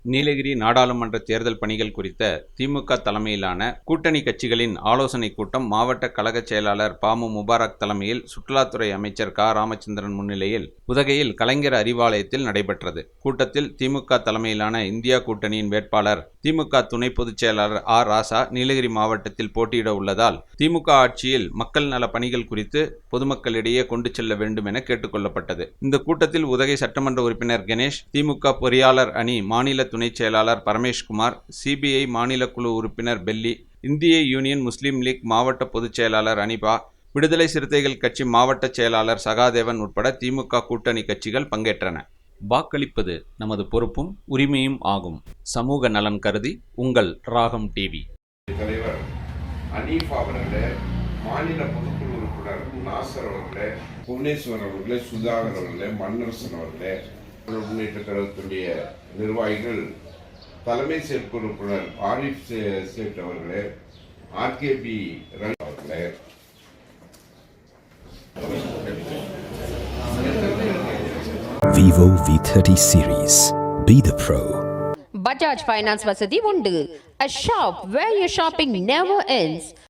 நீலகிரி நாடாளுமன்ற தேர்தல் பணிகள் குறித்த திமுக தலைமையிலான கூட்டணி கட்சிகளின் ஆலோசனைக் கூட்டம் மாவட்ட கழக செயலாளர் பாமு முபாரக் தலைமையில் சுற்றுலாத்துறை அமைச்சர் க ராமச்சந்திரன் முன்னிலையில் உதகையில் கலைஞர் அறிவாலயத்தில் நடைபெற்றது. கூட்டத்தில் திமுக தலைமையிலான இந்தியா கூட்டணியின் வேட்பாளர் திமுக துணை பொதுச் செயலாளர் ஆர் ராசா நீலகிரி மாவட்டத்தில் போட்டியிட உள்ளதால் திமுக ஆட்சியில் மக்கள் நல பணிகள் குறித்து பொதுமக்களிடையே கொண்டு செல்ல வேண்டும் என கேட்டுக் கொள்ளப்பட்டது. இந்த கூட்டத்தில் உதகை சட்டமன்ற உறுப்பினர் கணேஷ், திமுக பொறியாளர் அணி மாநில துணை செயலாளர் பரமேஷ்குமார், சிபிஐ மாநில குழு உறுப்பினர் பெல்லி, இந்திய யூனியன் முஸ்லீம் லீக் மாவட்ட பொதுச் செயலாளர் அனிபா, விடுதலை சிறுத்தைகள் கட்சி மாவட்ட செயலாளர் சகாதேவன் உட்பட திமுக கூட்டணி கட்சிகள் பங்கேற்றன. வாக்களிப்பது நமது பொறுப்பும் உரிமையும் ஆகும். சமூக நலன் கருதி உங்கள் ராகம் டிவி. தலைவர் அனீஃப் அவர்களே, மாநில பொதுக்குழு உறுப்பினர் நாசர் அவர்களே, புவனேஸ்வர் அவர்களே, சுதாகர் அவர்களே, மன்னரசன் அவர்களே, முன்னேற்ற கழகத்துடைய நிர்வாகிகள், தலைமை செயற்குழு உறுப்பினர் ஆரிஃப் சேட் அவர்களே, ஆர்கேபி ரன் அவர்களே, Vivo V30 series. Be the pro. Bajaj Finance வசதி உண்டு. A shop where your shopping never ends.